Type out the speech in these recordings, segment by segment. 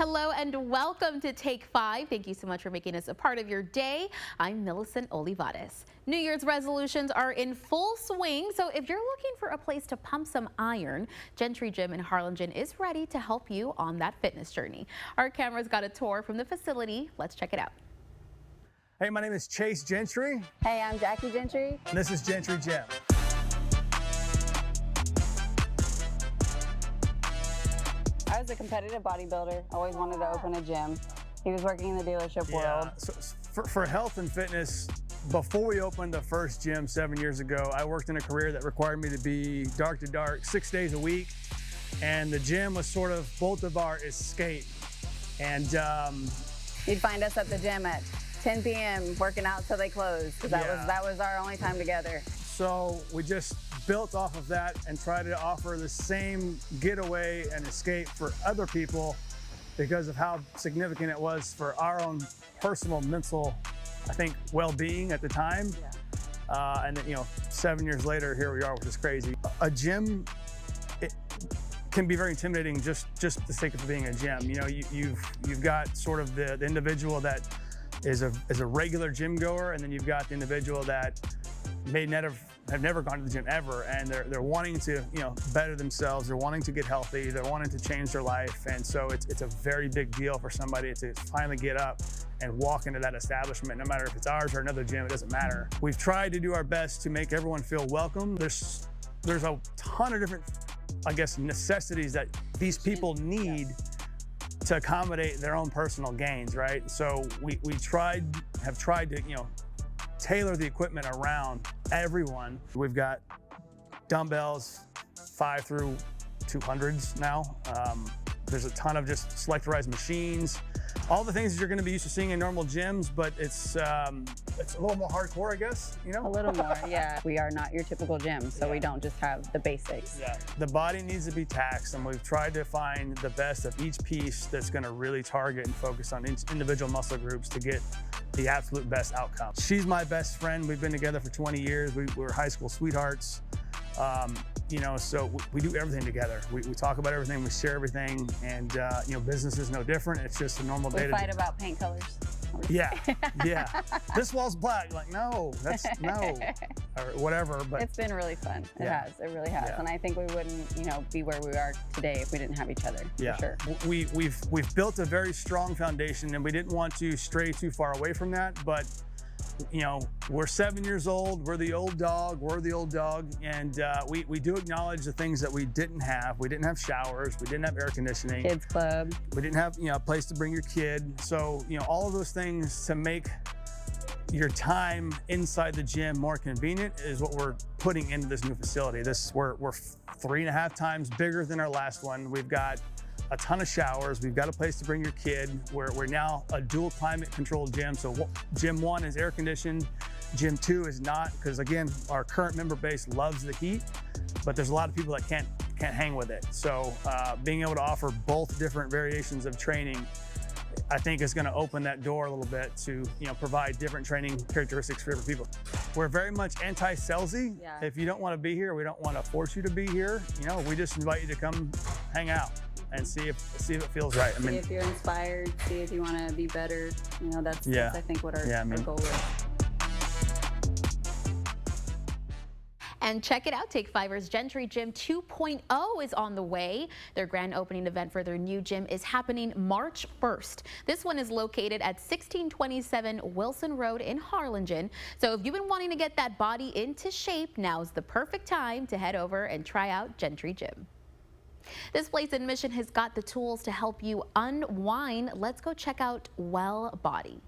Hello and welcome to Take 5. Thank you so much for making us a part of your day. I'm Millicent Olivares. New Year's resolutions are in full swing, so if you're looking for a place to pump some iron, Gentry Gym in Harlingen is ready to help you on that fitness journey. Our camera's got a tour from the facility. Let's check it out. Hey, my name is Chase Gentry. Hey, I'm Jackie Gentry. And this is Gentry Gym. I was a competitive bodybuilder, always wanted to open a gym. He was working in the dealership world. So for health and fitness, before we opened the first gym 7 years ago, I worked in a career that required me to be dark to dark 6 days a week. And the gym was sort of both of our escape. And You'd find us at the gym at 10 p.m. working out till they closed, because that was our only time together. So we just built off of that and tried to offer the same getaway and escape for other people because of how significant it was for our own personal mental, I think, well-being at the time. And then, 7 years later, here we are, which is crazy. A gym, it can be very intimidating just the sake of being a gym. You've got sort of the individual that is a regular gym goer, and then you've got the individual that have never gone to the gym ever, and they're wanting to better themselves, they're wanting to get healthy, they're wanting to change their life. And so it's a very big deal for somebody to finally get up and walk into that establishment, no matter if it's ours or another gym, it doesn't matter. We've tried to do our best to make everyone feel welcome. There's a ton of different, I guess, necessities that these people need to accommodate their own personal gains, right? So we have tried to tailor the equipment around everyone. We've got dumbbells 5 through 200s now. There's a ton of just selectorized machines, all the things that you're going to be used to seeing in normal gyms, but it's a little more hardcore, I guess. A little more, yeah. We are not your typical gym, so we don't just have the basics. Yeah. The body needs to be taxed, and we've tried to find the best of each piece that's going to really target and focus on individual muscle groups to get the absolute best outcome. She's my best friend. We've been together for 20 years. We were high school sweethearts. So we do everything together. We talk about everything, we share everything, and business is no different. It's just a normal day. We fight about paint colors. Yeah. This wall's black. Like, no, no, or whatever. But it's been really fun. It has. It really has. Yeah. And I think we wouldn't, be where we are today if we didn't have each other. Yeah. For sure. We've built a very strong foundation, and we didn't want to stray too far away from that. But we're 7 years old. We're the old dog. And we do acknowledge the things that we didn't have. We didn't have showers. We didn't have air conditioning. Kids club. We didn't have a place to bring your kid. So all of those things to make your time inside the gym more convenient is what we're putting into this new facility. We're 3.5 times bigger than our last one. We've got a ton of showers. We've got a place to bring your kid. We're now a dual climate controlled gym. So gym 1 is air conditioned. Gym 2 is not, because again, our current member base loves the heat, but there's a lot of people that can't hang with it. So being able to offer both different variations of training, I think is going to open that door a little bit to provide different training characteristics for different people. We're very much anti-salesy. Yeah. If you don't want to be here, we don't want to force you to be here. We just invite you to come hang out and see if it feels right. See if you're inspired, see if you want to be better. That's I think what our goal is. And check it out, Take 5ers Gentry Gym 2.0 is on the way. Their grand opening event for their new gym is happening March 1st. This one is located at 1627 Wilson Road in Harlingen. So if you've been wanting to get that body into shape, now's the perfect time to head over and try out Gentry Gym. This place in Mission has got the tools to help you unwind. Let's go check out Well Body.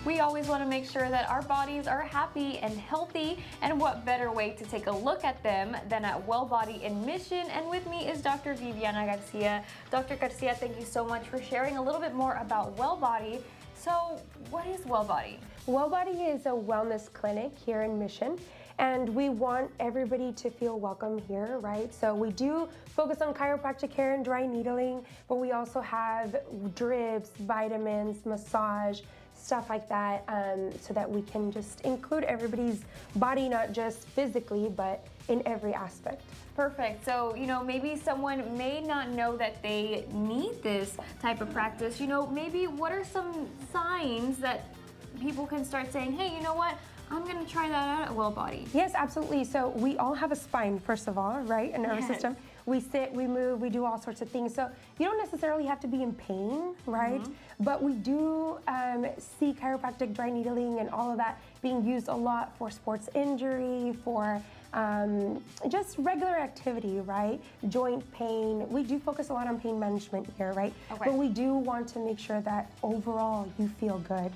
We always want to make sure that our bodies are happy and healthy, and what better way to take a look at them than at Well Body in Mission. And with me is Dr. Viviana Garcia. Dr. Garcia, thank you so much for sharing a little bit more about Well Body. So what is Well Body? Well Body is a wellness clinic here in Mission, and we want everybody to feel welcome here, right? So we do focus on chiropractic care and dry needling, but we also have drips, vitamins, massage, stuff like that, so that we can just include everybody's body, not just physically, but in every aspect. Perfect. So, maybe someone may not know that they need this type of practice. Maybe what are some signs that people can start saying, hey, you know what? I'm going to try that out at Well Body. Yes, absolutely. So we all have a spine, first of all, right? A nervous system. We sit, we move, we do all sorts of things. So you don't necessarily have to be in pain, right? But we do see chiropractic dry needling and all of that being used a lot for sports injury, for just regular activity, right? Joint pain. We do focus a lot on pain management here, right? Okay. But we do want to make sure that overall you feel good,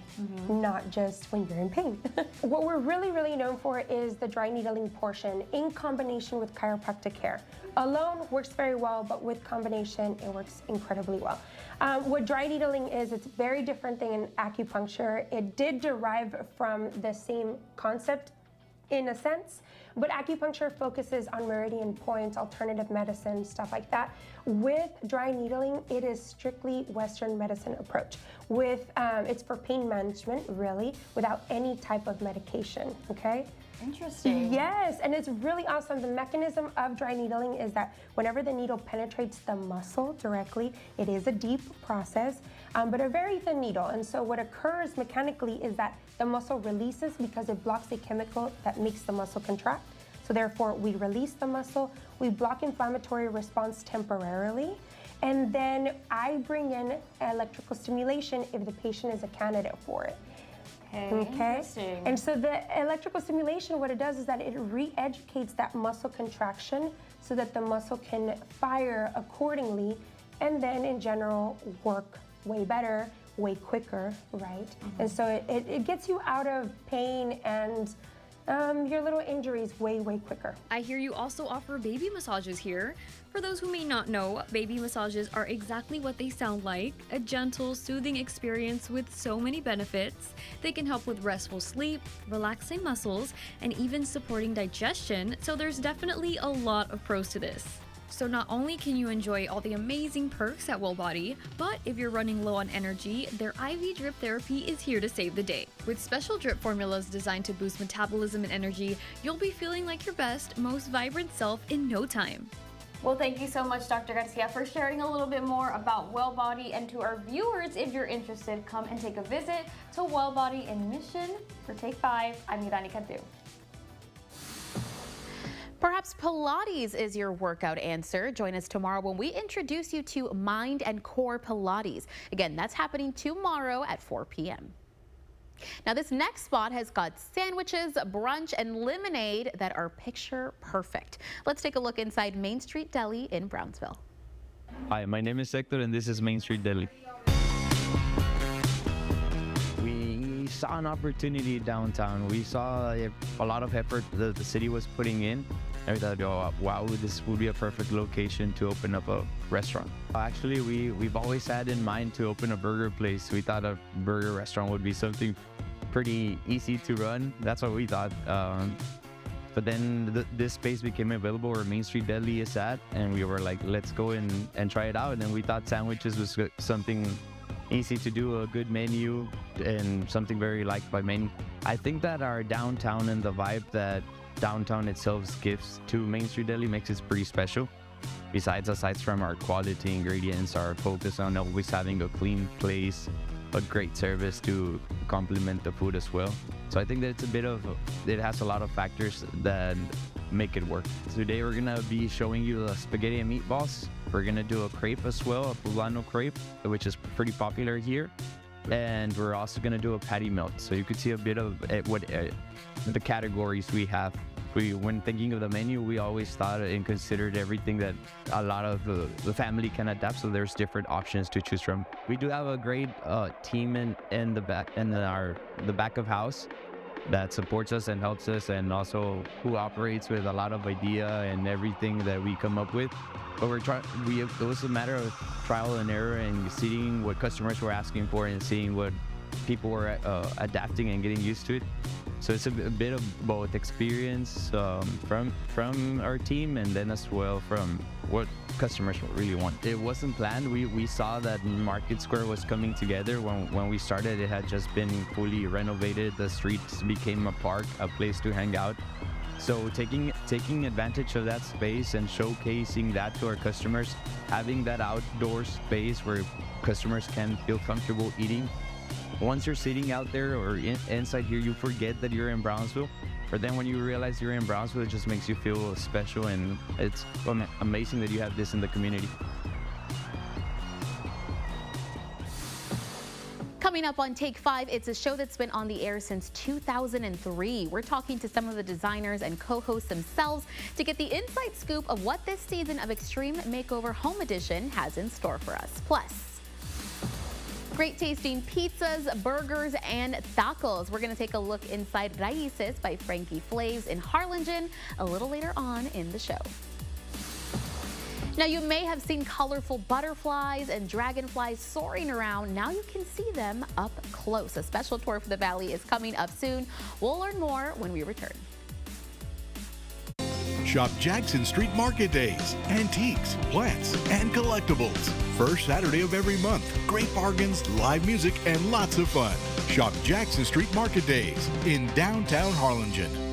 not just when you're in pain. What we're really, really known for is the dry needling portion in combination with chiropractic care. Alone works very well, but with combination, it works incredibly well. What dry needling is, it's very different than acupuncture. It did derive from the same concept in a sense, but acupuncture focuses on meridian points, alternative medicine, stuff like that. With dry needling, it is strictly Western medicine approach. It's for pain management, really, without any type of medication, okay? Interesting. Yes, and it's really awesome. The mechanism of dry needling is that whenever the needle penetrates the muscle directly, it is a deep process, but a very thin needle. And so what occurs mechanically is that the muscle releases because it blocks a chemical that makes the muscle contract. So therefore, we release the muscle, we block inflammatory response temporarily, and then I bring in electrical stimulation if the patient is a candidate for it. Okay. Interesting. And so the electrical stimulation, what it does is that it re-educates that muscle contraction so that the muscle can fire accordingly, and then in general work way better, way quicker, right? And so it gets you out of pain and your little injuries way, way quicker. I hear you also offer baby massages here. For those who may not know, baby massages are exactly what they sound like, a gentle, soothing experience with so many benefits. They can help with restful sleep, relaxing muscles, and even supporting digestion, so there's definitely a lot of pros to this. So not only can you enjoy all the amazing perks at Well Body, but if you're running low on energy, their IV drip therapy is here to save the day. With special drip formulas designed to boost metabolism and energy, you'll be feeling like your best, most vibrant self in no time. Well, thank you so much, Dr. Garcia, for sharing a little bit more about Well Body. And to our viewers, if you're interested, come and take a visit to Well Body in Mission for Take 5. I'm Yudani Cantu. Perhaps Pilates is your workout answer. Join us tomorrow when we introduce you to Mind and Core Pilates. Again, that's happening tomorrow at 4 p.m. Now, this next spot has got sandwiches, brunch, and lemonade that are picture perfect. Let's take a look inside Main Street Deli in Brownsville. Hi, my name is Hector, and this is Main Street Deli. We saw an opportunity downtown. We saw a lot of effort that the city was putting in. I thought, oh, wow, this would be a perfect location to open up a restaurant. Actually, we've always had in mind to open a burger place. We thought a burger restaurant would be something pretty easy to run. That's what we thought. But then this space became available where Main Street Deli is at, and we were like, let's go and try it out. And then we thought sandwiches was something easy to do, a good menu, and something very liked by many. I think that our downtown and the vibe that downtown itself gives to Main Street Deli makes it pretty special. Aside from our quality ingredients, our focus on always having a clean place, a great service to complement the food as well. So I think that it has a lot of factors that make it work. Today we're gonna be showing you the spaghetti and meatballs. We're gonna do a crepe as well, a poblano crepe, which is pretty popular here. And we're also gonna do a patty melt. So you could see a bit of what the categories we have. When thinking of the menu, we always thought and considered everything that a lot of the family can adapt. So there's different options to choose from. We do have a great team in the back of house that supports us and helps us, and also who operates with a lot of idea and everything that we come up with. But it was a matter of trial and error and seeing what customers were asking for and seeing what people were adapting and getting used to it. So it's a bit of both experience from our team, and then as well from what customers really want. It wasn't planned. We saw that Market Square was coming together. When we started, it had just been fully renovated. The streets became a park, a place to hang out. So taking advantage of that space and showcasing that to our customers, having that outdoor space where customers can feel comfortable eating. Once you're sitting out there or inside here, you forget that you're in Brownsville. But then when you realize you're in Brownsville, it just makes you feel special, and it's amazing that you have this in the community. Coming up on Take 5, it's a show that's been on the air since 2003. We're talking to some of the designers and co-hosts themselves to get the inside scoop of what this season of Extreme Makeover Home Edition has in store for us. Plus, great tasting pizzas, burgers, and tacos. We're going to take a look inside Raíces by Frankie Flaves in Harlingen a little later on in the show. Now, you may have seen colorful butterflies and dragonflies soaring around. Now you can see them up close. A special tour for the Valley is coming up soon. We'll learn more when we return. Shop Jackson Street Market Days. Antiques, plants, and collectibles. First Saturday of every month. Great bargains, live music, and lots of fun. Shop Jackson Street Market Days in downtown Harlingen.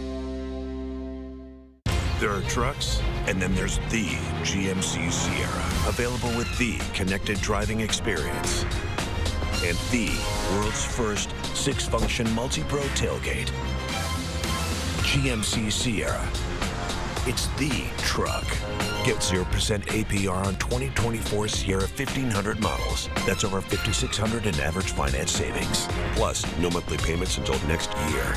There are trucks, and then there's the GMC Sierra. Available with the connected driving experience. And the world's first 6-function multi-pro tailgate. GMC Sierra. It's the truck. Get 0% APR on 2024 Sierra 1500 models. That's over $5,600 in average finance savings. Plus, no monthly payments until next year.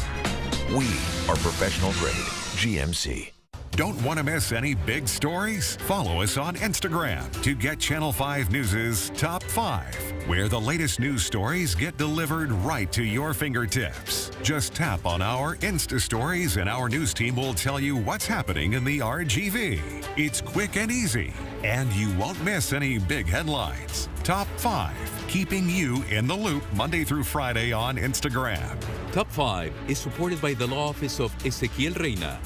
We are professional grade GMC. Don't want to miss any big stories? Follow us on Instagram to get Channel 5 News' Top 5, where the latest news stories get delivered right to your fingertips. Just tap on our Insta stories and our news team will tell you what's happening in the RGV. It's quick and easy, and you won't miss any big headlines. Top 5, keeping you in the loop Monday through Friday on Instagram. Top 5 is supported by the Law Office of Ezequiel Reina.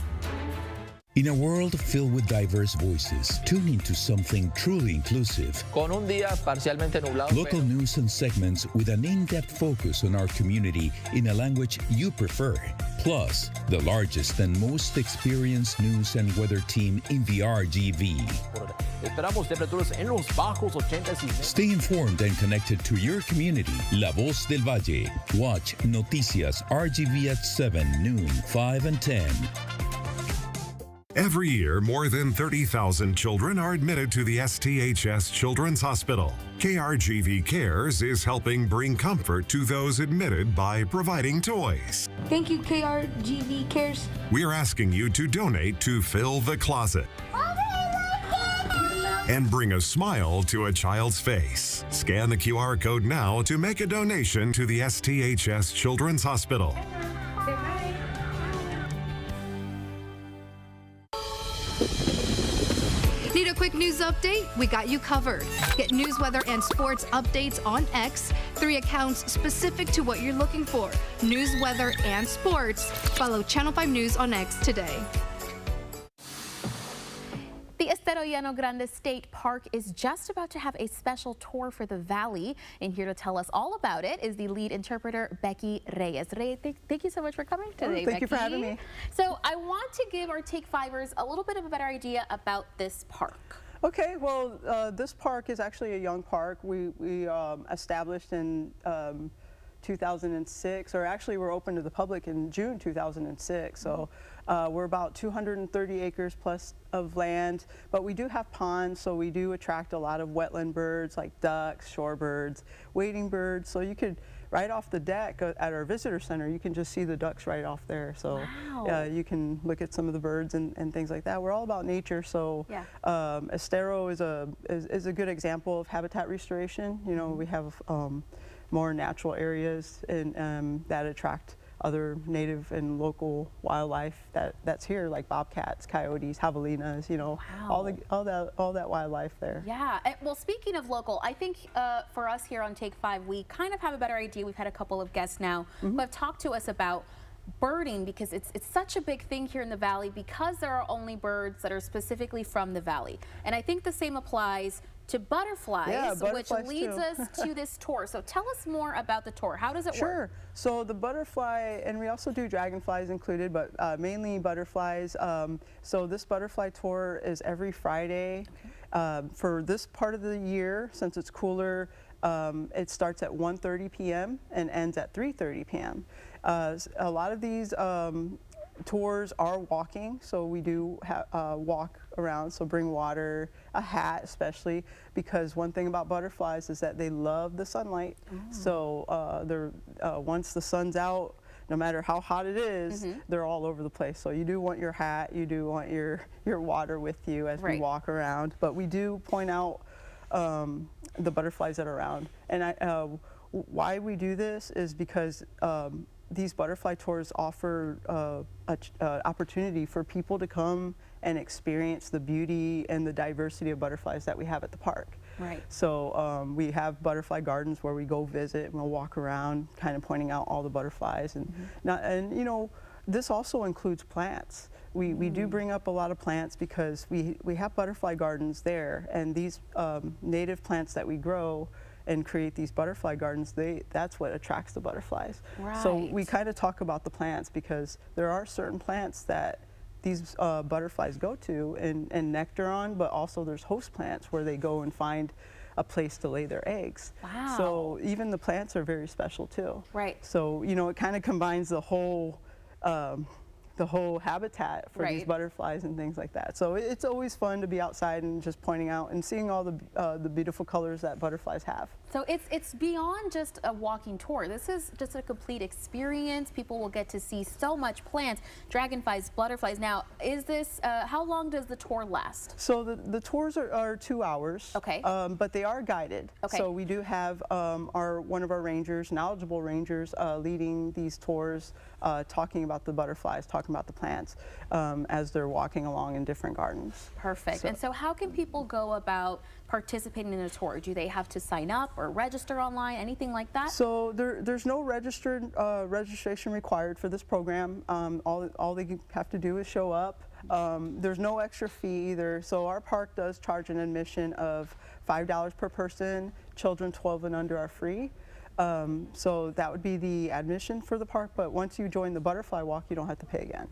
In a world filled with diverse voices, tune into something truly inclusive. Con un día parcialmente nublado. Local news and segments with an in-depth focus on our community in a language you prefer. Plus, the largest and most experienced news and weather team in the RGV. Esperamos temperaturas en los bajos 80. Stay informed and connected to your community. La Voz del Valle. Watch Noticias RGV at 7, noon, 5, and 10. Every year, more than 30,000 children are admitted to the STHS Children's Hospital. KRGV Cares is helping bring comfort to those admitted by providing toys. Thank you, KRGV Cares. We're asking you to donate to Fill the Closet and bring a smile to a child's face. Scan the QR code now to make a donation to the STHS Children's Hospital. Need a quick news update? We got you covered. Get news, weather, and sports updates on X. 3 accounts specific to what you're looking for. News, weather, and sports. Follow Channel 5 News on X today. The Estero Llano Grande State Park is just about to have a special tour for the Valley, and here to tell us all about it is the lead interpreter, Becky Reyes. Thank you so much for coming today, Becky. Thank you for having me. So I want to give our Take Fivers a little bit of a better idea about this park. Okay, well, this park is actually a young park. We established in 2006, or actually we're open to the public in June 2006. So we're about 230 acres plus of land, but we do have ponds, so we do attract a lot of wetland birds like ducks, shorebirds, wading birds. So you could, right off the deck at our visitor center, you can just see the ducks right off there. So you can look at some of the birds and things like that. We're all about nature, so Estero is a good example of habitat restoration. You know, we have more natural areas and that attract other native and local wildlife that's here, like bobcats, coyotes, javelinas, you know, all that wildlife there. Yeah, well, speaking of local, I think for us here on Take 5, we kind of have a better idea. We've had a couple of guests now who have talked to us about birding, because it's such a big thing here in the Valley, because there are only birds that are specifically from the Valley. And I think the same applies to butterflies, which leads us to this tour. So tell us more about the tour. How does it work? Sure. So the butterfly, and we also do dragonflies included, but mainly butterflies. So this butterfly tour is every Friday. For this part of the year, since it's cooler, it starts at 1:30 p.m. and ends at 3:30 p.m. A lot of these tours are walking, so we do walk around, so bring water, a hat especially, because one thing about butterflies is that they love the sunlight. So once the sun's out, no matter how hot it is, they're all over the place. So you do want your hat, you do want your water with you as we walk around, but we do point out the butterflies that are around. And why we do this is because these butterfly tours offer an opportunity for people to come and experience the beauty and the diversity of butterflies that we have at the park. Right. So we have butterfly gardens where we go visit and we'll walk around kind of pointing out all the butterflies. And, you know, this also includes plants. We do bring up a lot of plants because we have butterfly gardens there, and these native plants that we grow and create these butterfly gardens, that's what attracts the butterflies. Right. So we kind of talk about the plants because there are certain plants that these butterflies go to and nectar on, but also there's host plants where they go and find a place to lay their eggs. Wow. So even the plants are very special too. Right. So, you know, it kind of combines the whole habitat for these butterflies and things like that. So it's always fun to be outside and just pointing out and seeing all the beautiful colors that butterflies have. So it's beyond just a walking tour. This is just a complete experience. People will get to see so much plants, dragonflies, butterflies. Now, is this, how long does the tour last? So the tours are 2 hours. Okay. But they are guided. Okay. So we do have one of our rangers, knowledgeable rangers, leading these tours, talking about the butterflies, talking about the plants as they're walking along in different gardens. Perfect. And so how can people go about participating in a tour? Do they have to sign up or register online, anything like that? So there's no registration required for this program. All they have to do is show up. There's no extra fee either. So our park does charge an admission of $5 per person. Children 12 and under are free. So that would be the admission for the park, but once you join the butterfly walk, you don't have to pay again.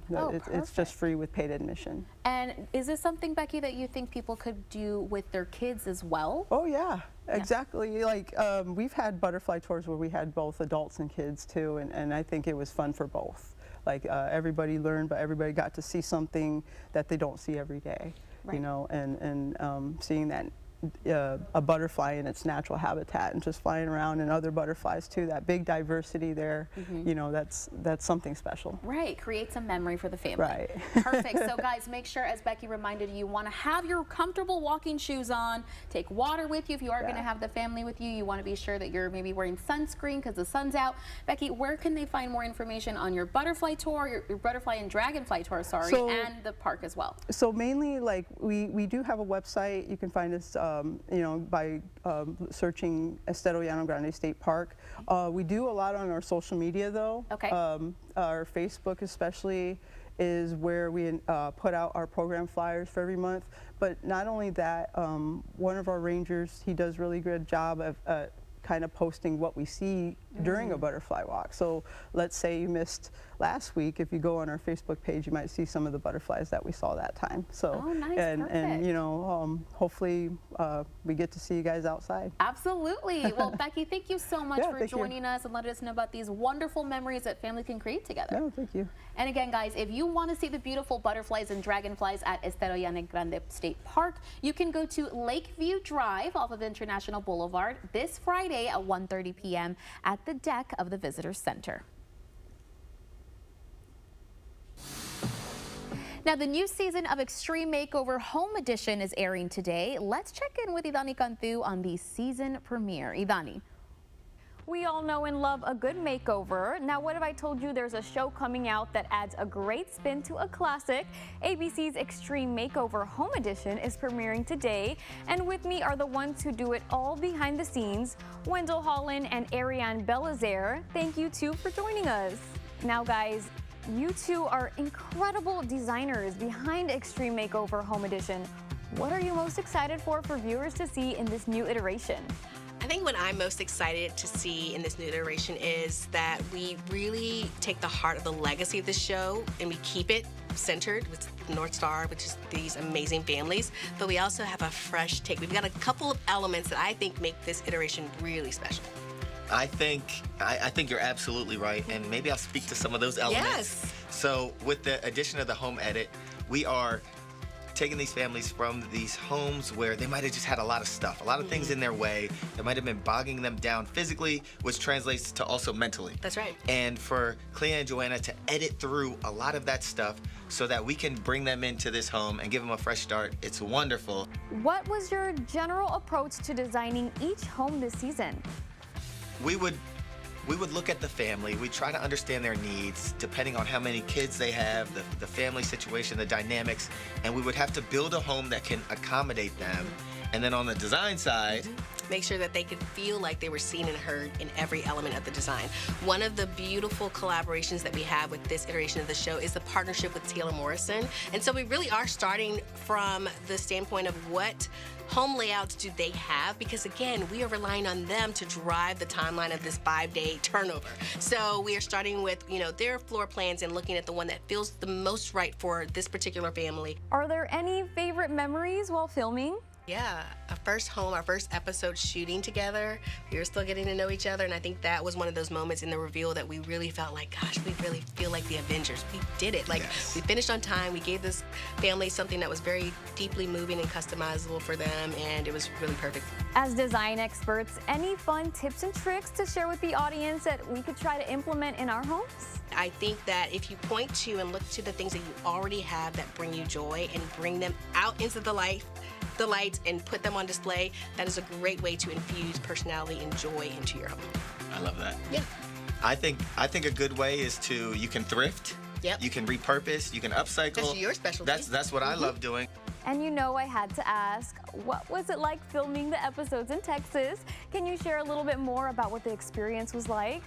It's just free with paid admission. And is this something, Becky, that you think people could do with their kids as well? Oh yeah, exactly. Like we've had butterfly tours where we had both adults and kids too, and I think it was fun for both. Like everybody learned, but everybody got to see something that they don't see every day, you know, and seeing that a butterfly in its natural habitat and just flying around, and other butterflies too, that big diversity there, you know, that's something special. Right, create some memory for the family. Right. Perfect. So guys, make sure, as Becky reminded you, want to have your comfortable walking shoes on, take water with you if you are going to have the family with you. You want to be sure that you're maybe wearing sunscreen because the sun's out. Becky, where can they find more information on your butterfly tour, your butterfly and dragonfly tour, and the park as well? So mainly, like, we do have a website. You can find us you know, by searching Estero Llano Grande State Park. We do a lot on our social media though. Okay. Our Facebook especially is where we put out our program flyers for every month. But not only that, one of our rangers, he does really good job of kind of posting what we see during a butterfly walk. So let's say you missed last week, if you go on our Facebook page, you might see some of the butterflies that we saw that time. So, and you know, hopefully we get to see you guys outside. Absolutely. Well, Becky, thank you so much for joining us and letting us know about these wonderful memories that family can create together. No, thank you. And again, guys, if you want to see the beautiful butterflies and dragonflies at Estero Llano Grande State Park, you can go to Lakeview Drive off of International Boulevard this Friday at 1:30 p.m. at the deck of the Visitor Center. Now, the new season of Extreme Makeover Home Edition is airing today. Let's check in with Idani Cantu on the season premiere. Idani. We all know and love a good makeover. Now, what if I told you there's a show coming out that adds a great spin to a classic? ABC's Extreme Makeover Home Edition is premiering today, and with me are the ones who do it all behind the scenes, Wendell Holland and Ariane Belazaire. Thank you two for joining us. Now guys, you two are incredible designers behind Extreme Makeover Home Edition. What are you most excited for viewers to see in this new iteration? I think what I'm most excited to see in this new iteration is that we really take the heart of the legacy of the show and we keep it centered with North Star, which is these amazing families, but we also have a fresh take. We've got a couple of elements that I think make this iteration really special. I think you're absolutely right, and maybe I'll speak to some of those elements. Yes. So with the addition of the home edit, we are taking these families from these homes where they might have just had a lot of stuff, a lot of things in their way that might have been bogging them down physically, which translates to also mentally. That's right. And for Clea and Joanna to edit through a lot of that stuff so that we can bring them into this home and give them a fresh start, it's wonderful. What was your general approach to designing each home this season? We would look at the family. We try to understand their needs, depending on how many kids they have, the family situation, the dynamics, and we would have to build a home that can accommodate them. And then on the design side, make sure that they could feel like they were seen and heard in every element of the design. One of the beautiful collaborations that we have with this iteration of the show is the partnership with Taylor Morrison. And so we really are starting from the standpoint of what home layouts do they have, because again, we are relying on them to drive the timeline of this 5-day turnover. So we are starting with, their floor plans and looking at the one that feels the most right for this particular family. Are there any favorite memories while filming? Yeah, our first home, our first episode shooting together, we were still getting to know each other, and I think that was one of those moments in the reveal that we really felt like, gosh, we really feel like the Avengers. We did it. We finished on time. We gave this family something that was very deeply moving and customizable for them, and it was really perfect. As design experts, any fun tips and tricks to share with the audience that we could try to implement in our homes? I think that if you point to and look to the things that you already have that bring you joy and bring them out into the lights and put them on display, that is a great way to infuse personality and joy into your home. I love that. Yeah. I think a good way is you can thrift. Yep. You can repurpose, you can upcycle. That's your specialty. That's what I love doing. And I had to ask, what was it like filming the episodes in Texas? Can you share a little bit more about what the experience was like?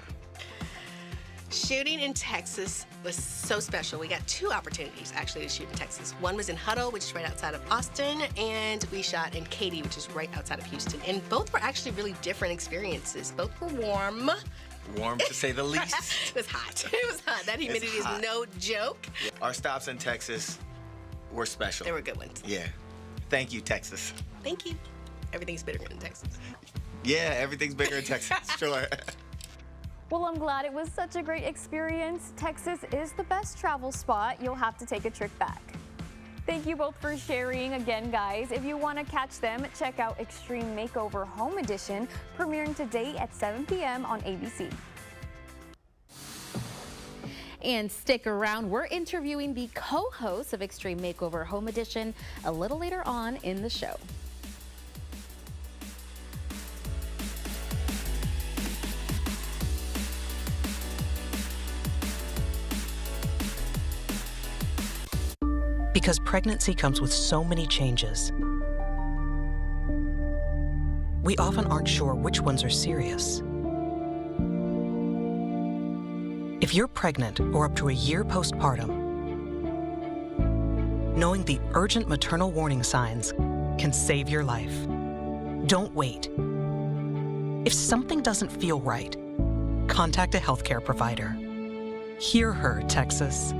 Shooting in Texas was so special. We got 2 opportunities actually to shoot in Texas. One was in Hutto, which is right outside of Austin, and we shot in Katy, which is right outside of Houston. And both were actually really different experiences. Both were warm. Warm to say the least. It was hot. It was hot. That humidity is no joke. Our stops in Texas were special. They were good ones. Yeah. Thank you, Texas. Thank you. Everything's bigger in Texas. Yeah, everything's bigger in Texas. Sure. Well, I'm glad it was such a great experience. Texas is the best travel spot. You'll have to take a trip back. Thank you both for sharing again, guys. If you want to catch them, check out Extreme Makeover Home Edition, premiering today at 7 p.m. on ABC. And stick around. We're interviewing the co-hosts of Extreme Makeover Home Edition a little later on in the show. Because pregnancy comes with so many changes, we often aren't sure which ones are serious. If you're pregnant or up to a year postpartum, knowing the urgent maternal warning signs can save your life. Don't wait. If something doesn't feel right, contact a healthcare provider. Hear her, Texas.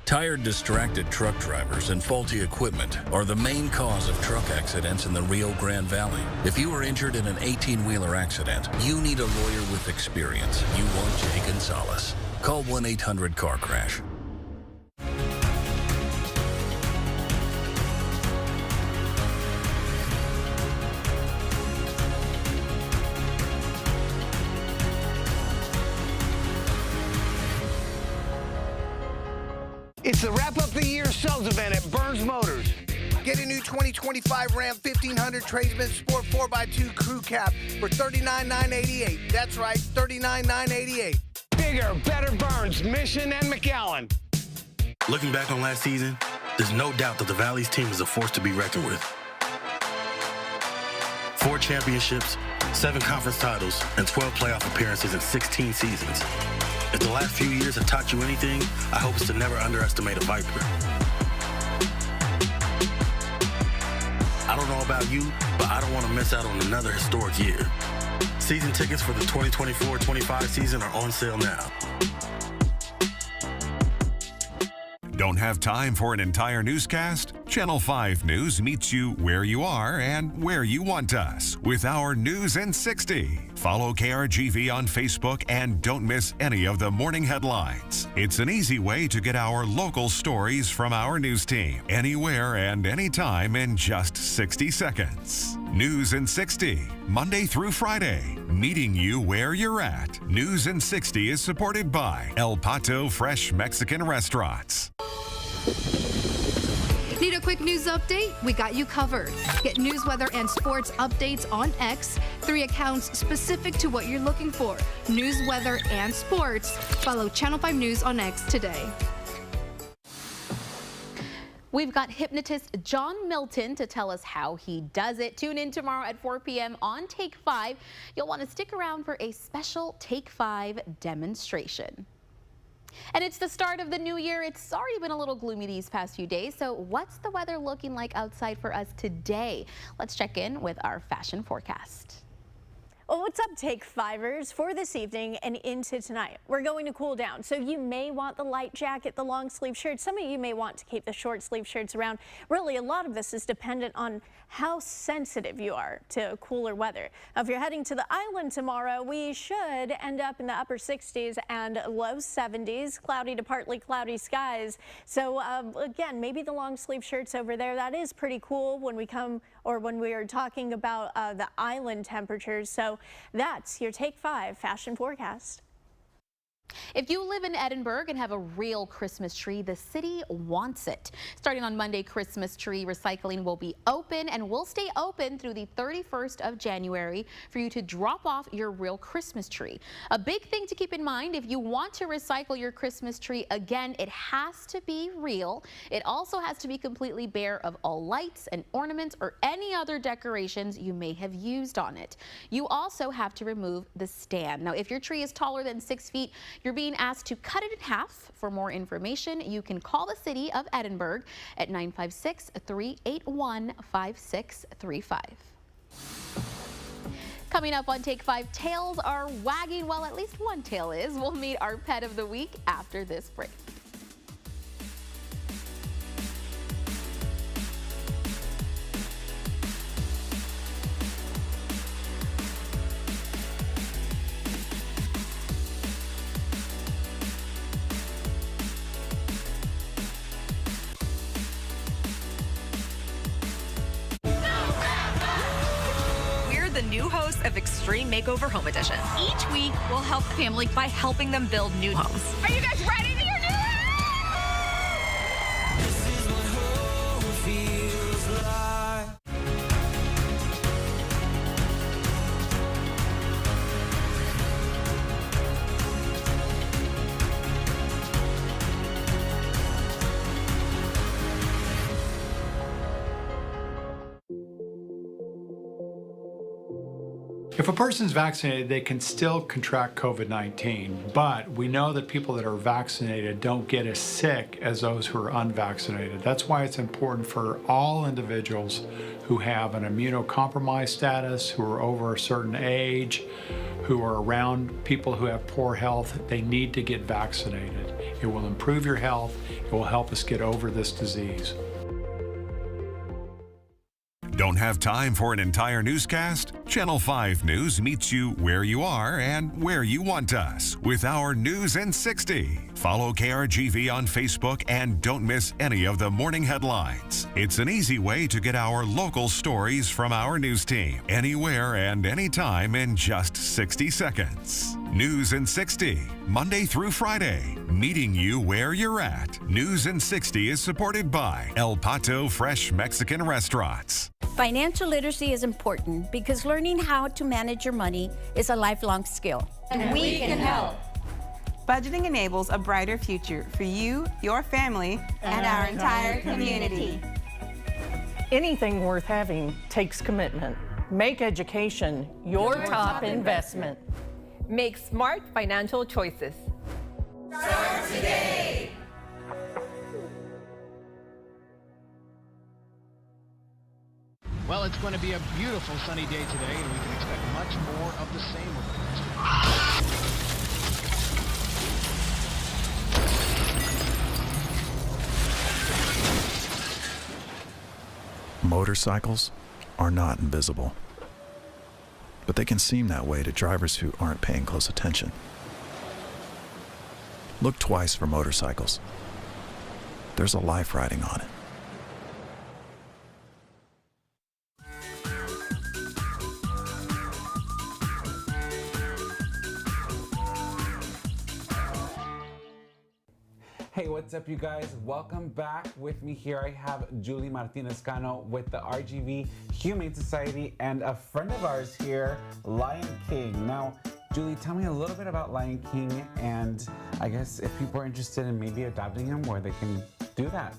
Tired, distracted truck drivers and faulty equipment are the main cause of truck accidents in the Rio Grande Valley. If you were injured in an 18-wheeler accident, you need a lawyer with experience. You want Jay Gonzalez. Call 1-800-CAR-CRASH. It's the wrap-up the year sales event at Burns Motors. Get a new 2025 Ram 1500 Tradesman Sport 4x2 Crew Cab for $39,988. That's right, $39,988. Bigger, better Burns, Mission, and McAllen. Looking back on last season, there's no doubt that the Valley's team is a force to be reckoned with. 4 championships, 7 conference titles, and 12 playoff appearances in 16 seasons. If the last few years have taught you anything, I hope it's to never underestimate a Viper. I don't know about you, but I don't want to miss out on another historic year. Season tickets for the 2024-25 season are on sale now. Don't have time for an entire newscast? Channel 5 News meets you where you are and where you want us with our News in 60. Follow KRGV on Facebook and don't miss any of the morning headlines. It's an easy way to get our local stories from our news team anywhere and anytime in just 60 seconds. News in 60, Monday through Friday, meeting you where you're at. News in 60 is supported by El Pato Fresh Mexican Restaurants. Need a quick news update? We got you covered. Get news, weather, and sports updates on X. 3 accounts specific to what you're looking for. News, weather, and sports. Follow Channel 5 News on X today. We've got hypnotist John Milton to tell us how he does it. Tune in tomorrow at 4 p.m. on Take 5. You'll want to stick around for a special Take 5 demonstration. And it's the start of the new year. It's already been a little gloomy these past few days. So what's the weather looking like outside for us today? Let's check in with our fashion forecast. Well, what's up, Take 5ers? For this evening and into tonight, we're going to cool down. So you may want the light jacket, the long sleeve shirt. Some of you may want to keep the short sleeve shirts around. Really, a lot of this is dependent on how sensitive you are to cooler weather. Now, if you're heading to the island tomorrow, we should end up in the upper 60s and low 70s, cloudy to partly cloudy skies. So again, maybe the long sleeve shirts over there, that is pretty cool when we come or when we are talking about the island temperatures. So that's your Take 5 fashion forecast. If you live in Edinburgh and have a real Christmas tree, the city wants it. Starting on Monday, Christmas tree recycling will be open and will stay open through the 31st of January for you to drop off your real Christmas tree. A big thing to keep in mind, if you want to recycle your Christmas tree, again, it has to be real. It also has to be completely bare of all lights and ornaments or any other decorations you may have used on it. You also have to remove the stand. Now, if your tree is taller than 6 feet, you're being asked to cut it in half. For more information, you can call the City of Edinburgh at 956-381-5635. Coming up on Take 5, tails are wagging. Well, at least one tail is. We'll meet our pet of the week after this break. The new host of Extreme Makeover Home Edition. Each week, we'll help the family by helping them build new homes. Are you guys ready to your new house? This is what home feels like. If a person's vaccinated, they can still contract COVID-19, but we know that people that are vaccinated don't get as sick as those who are unvaccinated. That's why it's important for all individuals who have an immunocompromised status, who are over a certain age, who are around people who have poor health, they need to get vaccinated. It will improve your health. It will help us get over this disease. Don't have time for an entire newscast? Channel 5 News meets you where you are and where you want us with our News in 60. Follow KRGV on Facebook and don't miss any of the morning headlines. It's an easy way to get our local stories from our news team anywhere and anytime in just 60 seconds. News in 60, Monday through Friday, meeting you where you're at. News in 60 is supported by El Pato Fresh Mexican Restaurants. Financial literacy is important because learning how to manage your money is a lifelong skill. And we can help. Budgeting enables a brighter future for you, your family, and our entire community. Anything worth having takes commitment. Make education your top investment. Make smart financial choices. Start today. Well, it's going to be a beautiful sunny day today, and we can expect much more of the same over the next few days. Motorcycles are not invisible, but they can seem that way to drivers who aren't paying close attention. Look twice for motorcycles. There's a life riding on it. Hey, what's up, you guys? Welcome back. With me here, I have Julie Martinez-Cano with the RGV Humane Society and a friend of ours here, Lion King. Now, Julie, tell me a little bit about Lion King, and I guess if people are interested in maybe adopting him, where they can do that.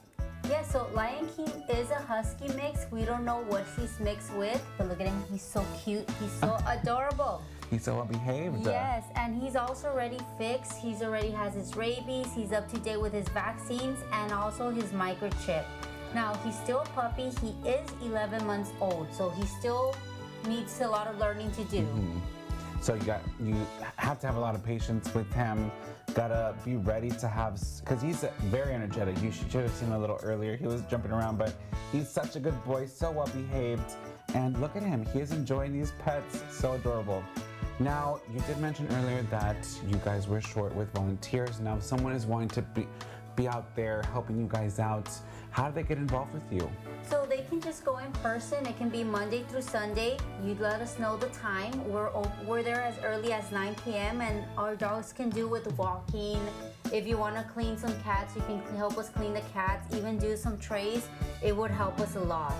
Yeah, so Lion King is a husky mix. We don't know what he's mixed with, but look at him. He's so cute. He's so adorable. He's so well behaved. Yes, and he's also already fixed. He's already has his rabies. He's up to date with his vaccines and also his microchip. Now, he's still a puppy. He is 11 months old, so he still needs a lot of learning to do. So you have to have a lot of patience with him. Gotta be ready to have, because he's very energetic. You should have seen him a little earlier. He was jumping around, but he's such a good boy, so well behaved. And look at him, he is enjoying these pets, so adorable. Now, you did mention earlier that you guys were short with volunteers. Now, if someone is wanting to be out there helping you guys out, how do they get involved with you? So they can just go in person. It can be Monday through Sunday. You'd let us know the time. We're there as early as 9 p.m. and our dogs can do with walking. If you want to clean some cats, you can help us clean the cats, even do some trays. It would help us a lot.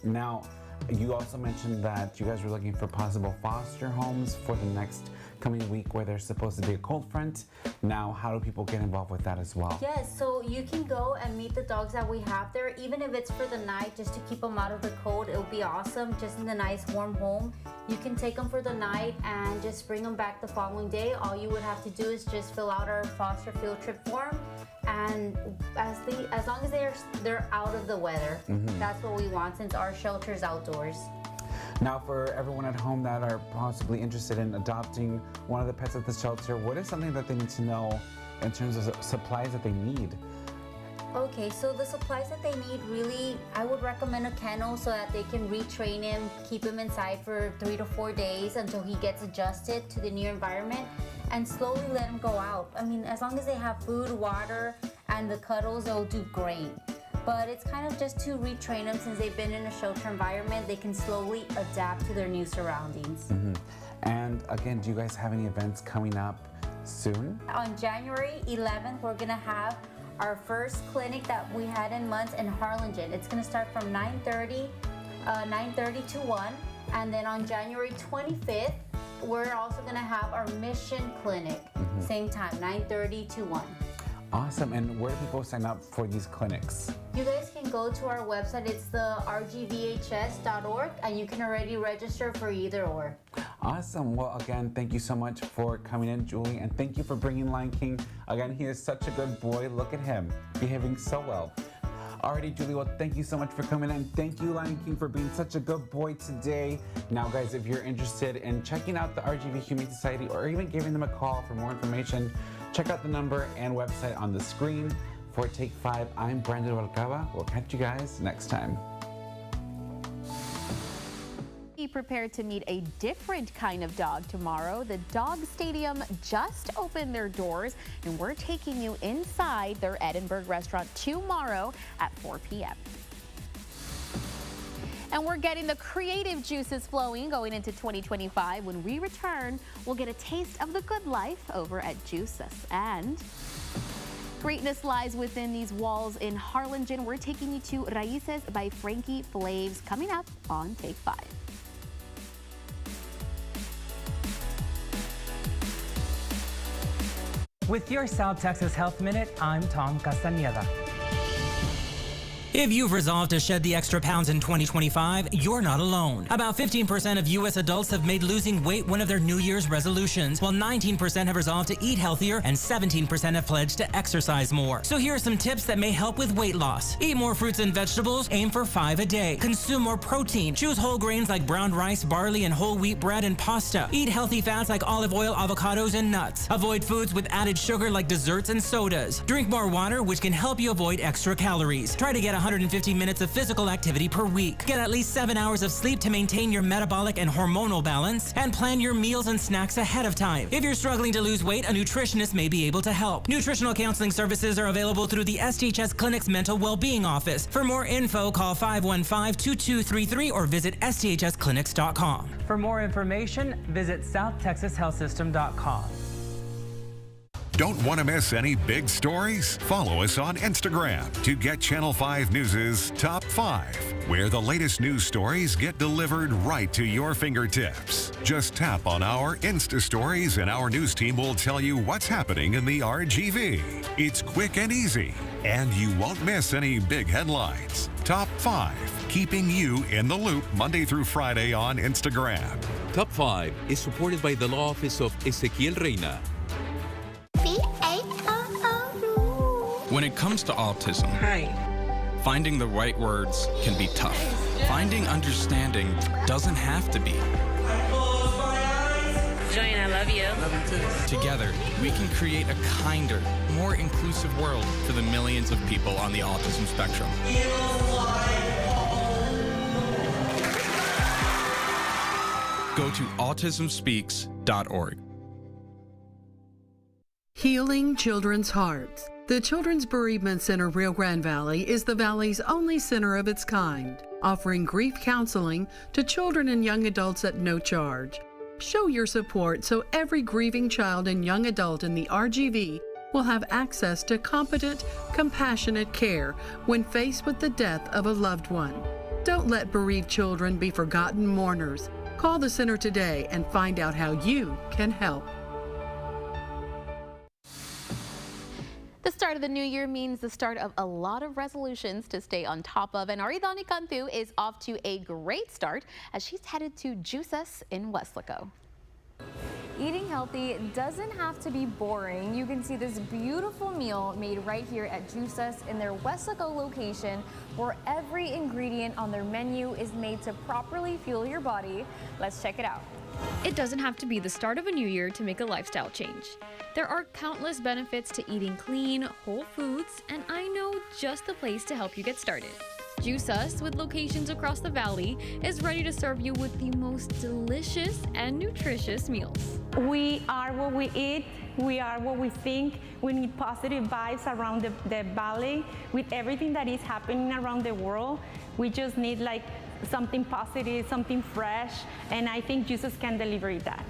Now, you also mentioned that you guys were looking for possible foster homes for the next coming week where there's supposed to be a cold front. Now, how do people get involved with that as well? Yes, so you can go and meet the dogs that we have there, even if it's for the night, just to keep them out of the cold. It'll be awesome, just in a nice warm home. You can take them for the night and just bring them back the following day. All you would have to do is just fill out our foster field trip form, and as long as they're out of the weather, that's what we want, since our shelter is outdoors. Now, for everyone at home that are possibly interested in adopting one of the pets at the shelter, what is something that they need to know in terms of supplies that they need? Okay, so the supplies that they need, really, I would recommend a kennel so that they can retrain him, keep him inside for 3 to 4 days until he gets adjusted to the new environment, and slowly let him go out. I mean, as long as they have food, water, and the cuddles, they'll do great. But it's kind of just to retrain them. Since they've been in a shelter environment, they can slowly adapt to their new surroundings. And again, do you guys have any events coming up soon? On January 11th, we're gonna have our first clinic that we had in months in Harlingen. It's gonna start from 9:30 to 1. And then on January 25th, we're also gonna have our mission clinic. Same time, 9:30 to 1. Awesome. And where do people sign up for these clinics? You guys can go to our website. It's the rgvhs.org, and you can already register for either or. Awesome. Well, again, thank you so much for coming in, Julie, and thank you for bringing Lion King. Again, he is such a good boy. Look at him, behaving so well. Alrighty, Julie, well, thank you so much for coming in. Thank you, Lion King, for being such a good boy today. Now, guys, if you're interested in checking out the RGV Humane Society or even giving them a call for more information, check out the number and website on the screen. For Take 5, I'm Brandon Valcava. We'll catch you guys next time. Be prepared to meet a different kind of dog tomorrow. The Dog Stadium just opened their doors, and we're taking you inside their Edinburgh restaurant tomorrow at 4 p.m. And we're getting the creative juices flowing going into 2025. When we return, we'll get a taste of the good life over at Juices. And greatness lies within these walls in Harlingen. We're taking you to Raíces by Frankie Flaves coming up on Take 5. With your South Texas Health Minute, I'm Tom Castañeda. If you've resolved to shed the extra pounds in 2025, you're not alone. About 15% of U.S. adults have made losing weight one of their New Year's resolutions, while 19% have resolved to eat healthier and 17% have pledged to exercise more. So here are some tips that may help with weight loss. Eat more fruits and vegetables, aim for 5 a day. Consume more protein. Choose whole grains like brown rice, barley, and whole wheat bread and pasta. Eat healthy fats like olive oil, avocados, and nuts. Avoid foods with added sugar like desserts and sodas. Drink more water, which can help you avoid extra calories. Try to get 150 minutes of physical activity per week. Get at least 7 hours of sleep to maintain your metabolic and hormonal balance, and plan your meals and snacks ahead of time. If you're struggling to lose weight, a nutritionist may be able to help. Nutritional counseling services are available through the STHS Clinic's Mental Wellbeing Office. For more info, call 515-2233 or visit sthsclinics.com. For more information, visit southtexashealthsystem.com. Don't want to miss any big stories? Follow us on Instagram to get Channel 5 News' Top 5, where the latest news stories get delivered right to your fingertips. Just tap on our Insta stories and our news team will tell you what's happening in the RGV. It's quick and easy, and you won't miss any big headlines. Top 5, keeping you in the loop Monday through Friday on Instagram. Top 5 is supported by the law office of Ezequiel Reina. When it comes to autism, finding the right words can be tough. Finding understanding doesn't have to be. Joanne, I love you. Love you too. Together, we can create a kinder, more inclusive world for the millions of people on the autism spectrum. Go to autismspeaks.org. Healing Children's Hearts. The Children's Bereavement Center Rio Grande Valley is the Valley's only center of its kind, offering grief counseling to children and young adults at no charge. Show your support so every grieving child and young adult in the RGV will have access to competent, compassionate care when faced with the death of a loved one. Don't let bereaved children be forgotten mourners. Call the center today and find out how you can help. The start of the new year means the start of a lot of resolutions to stay on top of, and Aridani Cantu is off to a great start as she's headed to Juice Us in Weslaco. Eating healthy doesn't have to be boring. You can see this beautiful meal made right here at Juice Us in their Weslaco location, where every ingredient on their menu is made to properly fuel your body. Let's check it out. It doesn't have to be the start of a new year to make a lifestyle change. There are countless benefits to eating clean, whole foods, and I know just the place to help you get started. Juice Us, with locations across the valley, is ready to serve you with the most delicious and nutritious meals. We are what we eat. We are what we think. We need positive vibes around the valley. With everything that is happening around the world, we just need like something positive, something fresh, and I think Juice Us can deliver that.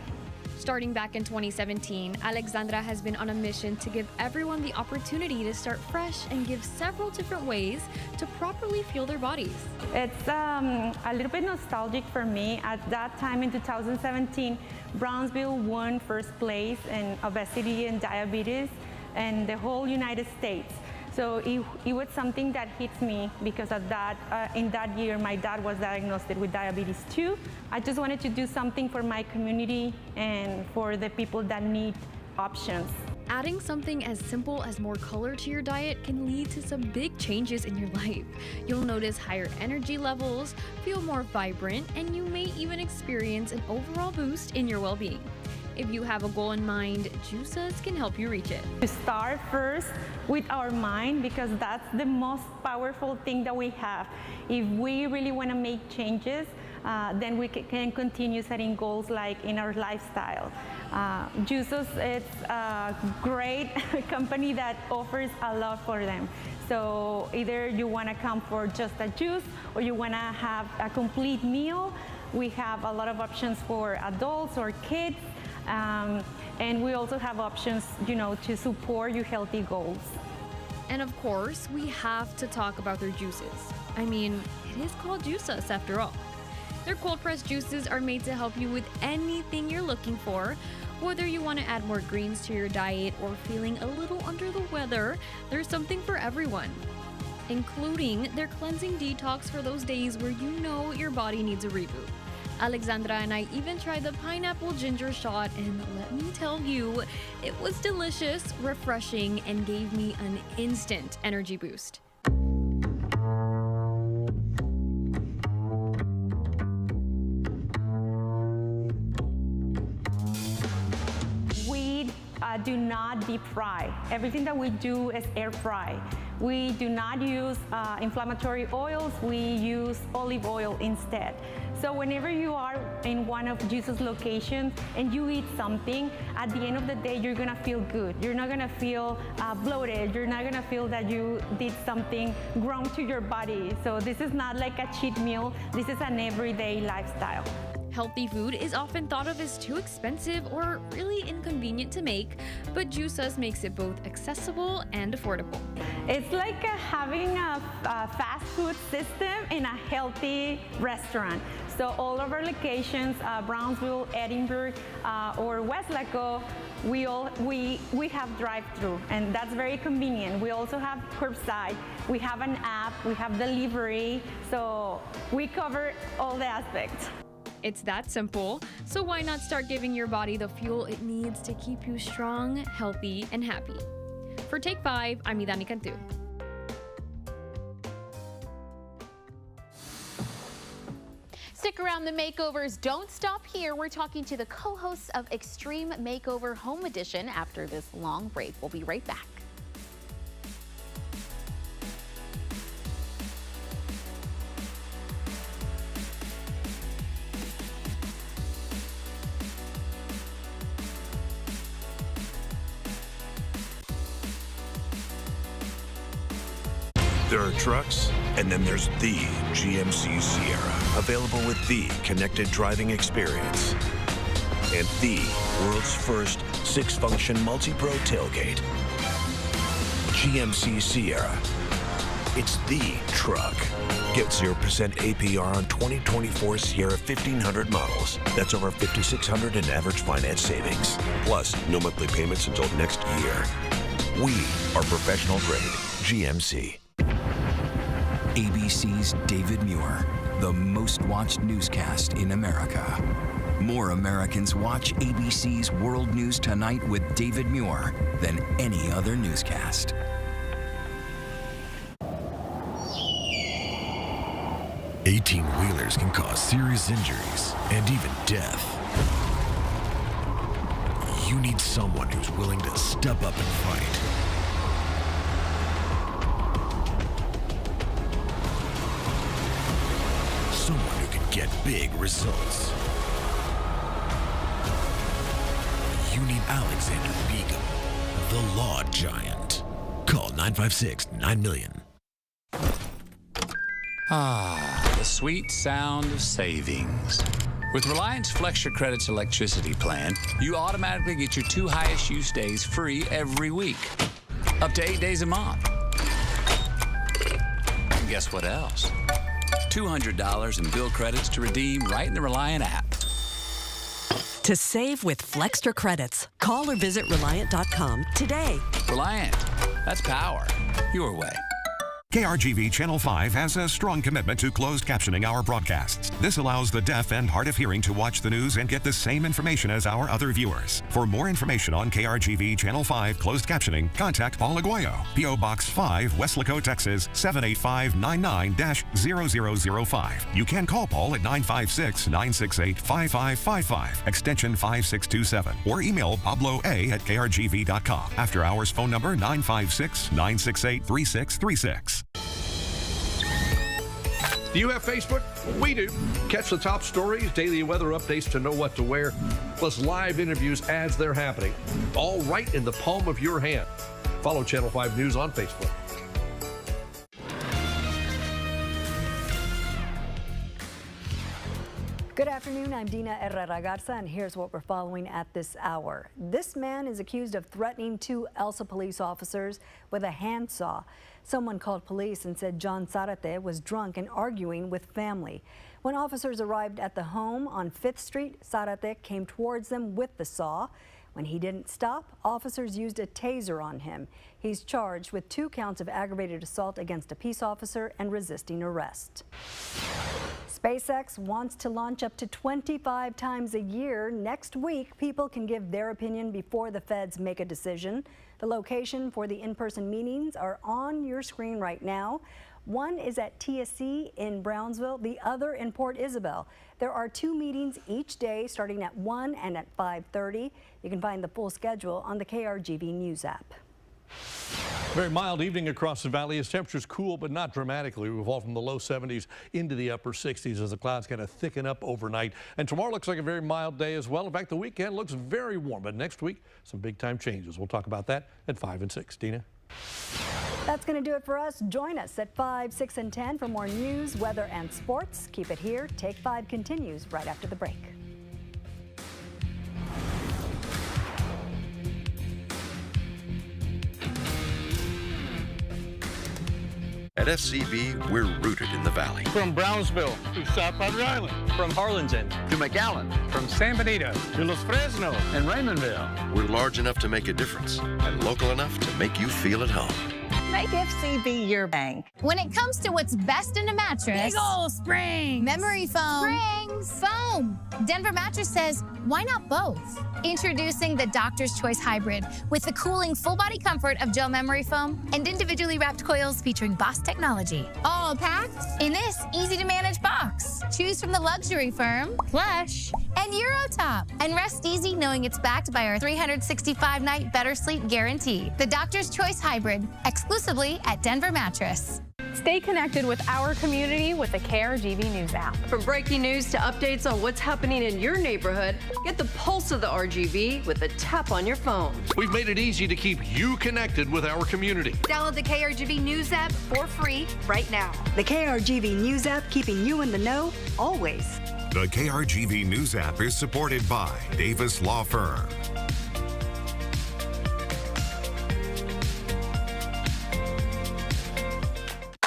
Starting back in 2017, Alexandra has been on a mission to give everyone the opportunity to start fresh and give several different ways to properly fuel their bodies. It's a little bit nostalgic for me. At that time in 2017, Brownsville won first place in obesity and diabetes in the whole United States. So it was something that hits me because of that. In that year, my dad was diagnosed with diabetes too. I just wanted to do something for my community and for the people that need options. Adding something as simple as more color to your diet can lead to some big changes in your life. You'll notice higher energy levels, feel more vibrant, and you may even experience an overall boost in your well-being. If you have a goal in mind, Juice Us can help you reach it. To start first with our mind, because that's the most powerful thing that we have. If we really want to make changes, then we can continue setting goals like in our lifestyle. Juice Us is a great company that offers a lot for them. So either you want to come for just a juice or you want to have a complete meal. We have a lot of options for adults or kids. And we also have options, to support your healthy goals. And of course, we have to talk about their juices. I mean, it is called Juice Us after all. Their cold pressed juices are made to help you with anything you're looking for. Whether you want to add more greens to your diet or feeling a little under the weather, there's something for everyone. including their cleansing detox for those days where you know your body needs a reboot. Alexandra and I even tried the pineapple ginger shot, and let me tell you, it was delicious, refreshing, and gave me an instant energy boost. We do not deep fry. Everything that we do is air fry. We do not use inflammatory oils. We use olive oil instead. So whenever you are in one of Jesus' locations and you eat something, at the end of the day, you're gonna feel good. You're not gonna feel bloated. You're not gonna feel that you did something wrong to your body. So this is not like a cheat meal. This is an everyday lifestyle. Healthy food is often thought of as too expensive or really inconvenient to make, but Jesus makes it both accessible and affordable. It's like having a fast food system in a healthy restaurant. So all of our locations, Brownsville, Edinburgh, or Weslaco, we have drive-through, and that's very convenient. We also have curbside. We have an app. We have delivery. So we cover all the aspects. It's that simple, so why not start giving your body the fuel it needs to keep you strong, healthy, and happy? For Take 5, I'm Idani Cantu. Stick around, the makeovers don't stop here. We're talking to the co-hosts of Extreme Makeover Home Edition after this long break. We'll be right back. There are trucks, and then there's the GMC Sierra, available with the connected driving experience and the world's first 6-function multi-pro tailgate. GMC Sierra. It's the truck. Get 0% APR on 2024 Sierra 1500 models. That's over $5,600 in average finance savings. Plus, no monthly payments until next year. We are professional grade GMC. ABC's David Muir, the most watched newscast in America. More Americans watch ABC's World News Tonight with David Muir than any other newscast. Eighteen-wheelers can cause serious injuries and even death. You need someone who's willing to step up and fight. Someone who can get big results. You need Alexander Begum, the Law Giant. Call 956-9000000. Ah, the sweet sound of savings. With Reliance FlexShare Credits electricity plan, you automatically get your 2 highest use days free every week. Up to 8 days a month. And guess what else? $200 in bill credits to redeem right in the Reliant app. To save with Flextra Credits, call or visit Reliant.com today. Reliant, that's power your way. KRGV Channel 5 has a strong commitment to closed captioning our broadcasts. This allows the deaf and hard of hearing to watch the news and get the same information as our other viewers. For more information on KRGV Channel 5 closed captioning, contact Paul Aguayo, P.O. Box 5, Weslaco, Texas, 78599-0005. You can call Paul at 956-968-5555, extension 5627, or email PabloA@krgv.com. After hours phone number 956-968-3636. Do you have Facebook? We do. Catch the top stories, daily weather updates to know what to wear, plus live interviews as they're happening, all right in the palm of your hand. Follow Channel 5 News on Facebook. Good afternoon, I'm Dina Herrera Garza, and here's what we're following at this hour. This man is accused of threatening 2 Elsa police officers with a handsaw. Someone called police and said John Zarate was drunk and arguing with family. When officers arrived at the home on 5th Street, Zarate came towards them with the saw. When he didn't stop, officers used a taser on him. He's charged with 2 counts of aggravated assault against a peace officer and resisting arrest. SpaceX wants to launch up to 25 times a year. Next week, people can give their opinion before the feds make a decision. The location for the in-person meetings are on your screen right now. One is at TSC in Brownsville, the other in Port Isabel. There are 2 meetings each day starting at 1 and at 5:30. You can find the full schedule on the KRGV News app. Very mild evening across the valley as temperatures cool, but not dramatically. We fall from the low 70s into the upper 60s as the clouds kind of thicken up overnight. And tomorrow looks like a very mild day as well. In fact, the weekend looks very warm, but next week, some big time changes. We'll talk about that at 5 and 6. Dina? That's going to do it for us. Join us at 5, 6, and 10 for more news, weather, and sports. Keep it here. Take 5 continues right after the break. At FCB, we're rooted in the Valley. From Brownsville to South Padre Island. From Harlingen to McAllen. From San Benito to Los Fresnos and Raymondville. We're large enough to make a difference and local enough to make you feel at home. Make FCB your bank. When it comes to what's best in a mattress, Big ol' springs, memory foam, foam. Denver Mattress says, why not both? Introducing the Doctor's Choice Hybrid with the cooling full body comfort of gel memory foam and individually wrapped coils featuring Boss technology. All packed in this easy to manage box. Choose from the luxury firm, Plush, and Eurotop. And rest easy knowing it's backed by our 365-night better sleep guarantee. The Doctor's Choice Hybrid, exclusively at Denver Mattress. Stay connected with our community with the KRGV News app. From breaking news to updates on what's happening in your neighborhood, get the pulse of the RGV with a tap on your phone. We've made it easy to keep you connected with our community. Download the KRGV News app for free right now. The KRGV News app, keeping you in the know always. The KRGV News app is supported by Davis Law Firm.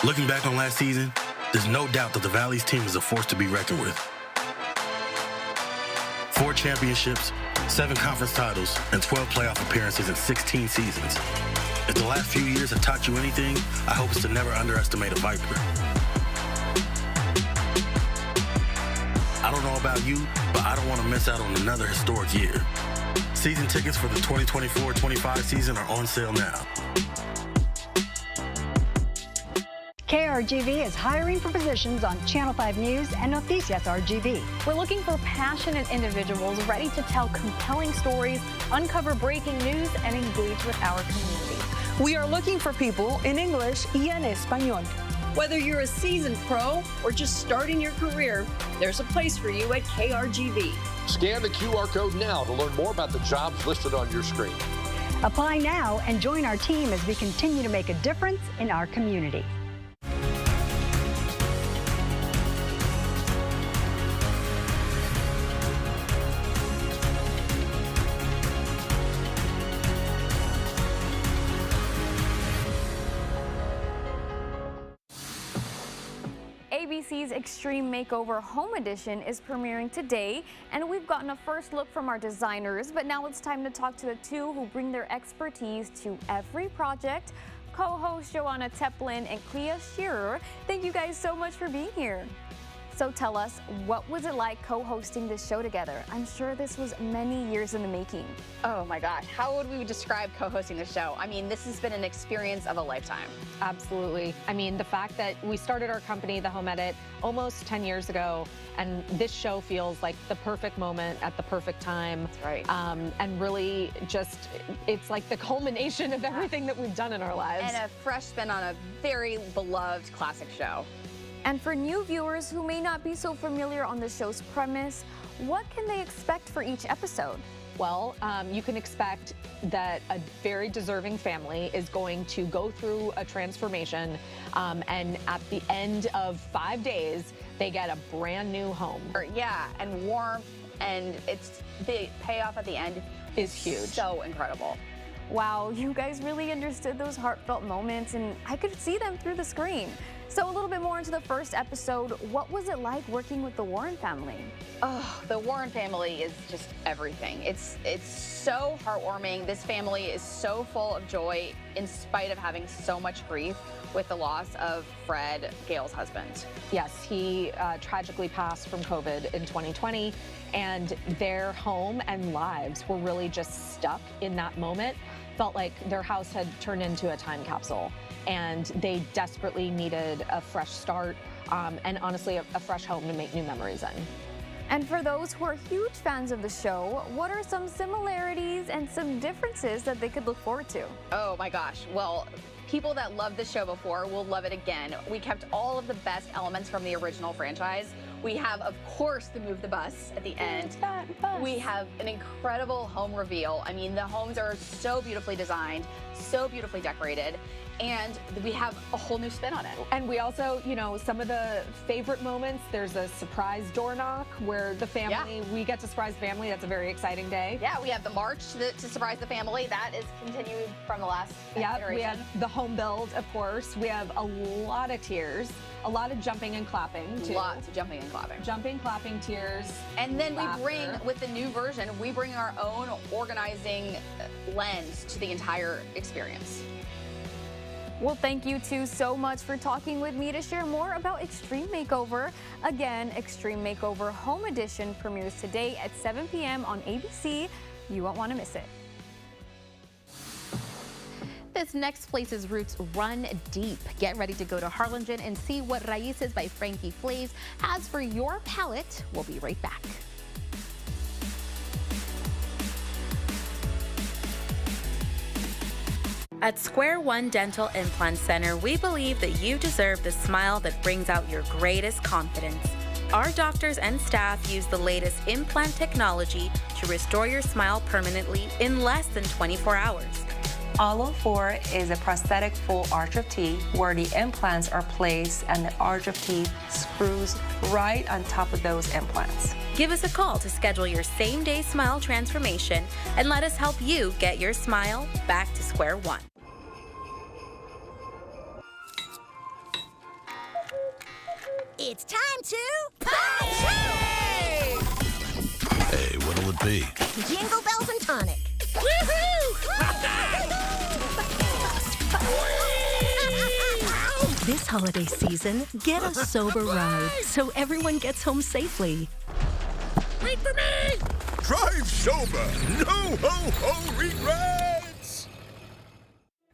Looking back on last season, there's no doubt that the Valley's team is a force to be reckoned with. 4 championships, 7 conference titles, and 12 playoff appearances in 16 seasons. If the last few years have taught you anything, I hope it's to never underestimate a Viper. I don't know about you, but I don't want to miss out on another historic year. Season tickets for the 2024-25 season are on sale now. KRGV is hiring for positions on Channel 5 News and Noticias RGV. We're looking for passionate individuals ready to tell compelling stories, uncover breaking news, and engage with our community. We are looking for people in English y en español. Whether you're a seasoned pro or just starting your career, there's a place for you at KRGV. Scan the QR code now to learn more about the jobs listed on your screen. Apply now and join our team as we continue to make a difference in our community. ABC's Extreme Makeover Home Edition is premiering today, and we've gotten a first look from our designers, but now it's time to talk to the 2 who bring their expertise to every project. Co-host Joanna Teplin and Clea Shearer, thank you guys so much for being here. So tell us, what was it like co-hosting this show together? I'm sure this was many years in the making. Oh my gosh, how would we describe co-hosting the show? I mean, this has been an experience of a lifetime. Absolutely. I mean, the fact that we started our company, The Home Edit, almost 10 years ago, and this show feels like the perfect moment at the perfect time. That's right. And really just, it's like the culmination of everything that we've done in our lives. And a fresh spin on a very beloved classic show. And for new viewers who may not be so familiar on the show's premise, what can they expect for each episode? Well, you can expect that a very deserving family is going to go through a transformation, and at the end of 5 days, they get a brand new home. Yeah, and warmth, and it's the payoff at the end is huge. So incredible. Wow, you guys really understood those heartfelt moments, and I could see them through the screen. So a little bit more into the first episode, what was it like working with the Warren family? Oh, the Warren family is just everything. It's so heartwarming. This family is so full of joy in spite of having so much grief with the loss of Fred, Gail's husband. Yes, he tragically passed from COVID in 2020, and their home and lives were really just stuck in that moment. Felt like their house had turned into a time capsule, and they desperately needed a fresh start and honestly a fresh home to make new memories in. And for those who are huge fans of the show, what are some similarities and some differences that they could look forward to? Oh my gosh. Well, people that loved the show before will love it again. We kept all of the best elements from the original franchise. We have, of course, the Move the Bus at the end. We have an incredible home reveal. I mean, the homes are so beautifully designed, so beautifully decorated, and we have a whole new spin on it. And we also, you know, some of the favorite moments, there's a surprise door knock where the family, we get to surprise family. That's a very exciting day. Yeah, we have the march to surprise the family. That is continued from the last iteration. We have the home build, of course. We have a lot of tears, a lot of jumping and clapping, too. Lots of jumping and clapping. Jumping, clapping, tears. And then we bring, with the new version, we bring our own organizing lens to the entire experience. Well, thank you two so much for talking with me to share more about Extreme Makeover. Again, Extreme Makeover Home Edition premieres today at 7 p.m. on ABC. You won't want to miss it. This next place's roots run deep. Get ready to go to Harlingen and see what Raíces by Frankie Flaves has for your palate. We'll be right back. At Square One Dental Implant Center, we believe that you deserve the smile that brings out your greatest confidence. Our doctors and staff use the latest implant technology to restore your smile permanently in less than 24 hours. Allo4 is a prosthetic full arch of teeth where the implants are placed and the arch of teeth screws right on top of those implants. Give us a call to schedule your same-day smile transformation and let us help you get your smile back to square one. It's time to party! Hey, what'll it be? Jingle bells and tonic. This holiday season, get a sober ride so everyone gets home safely. Wait for me! Drive sober. No ho-ho regrets.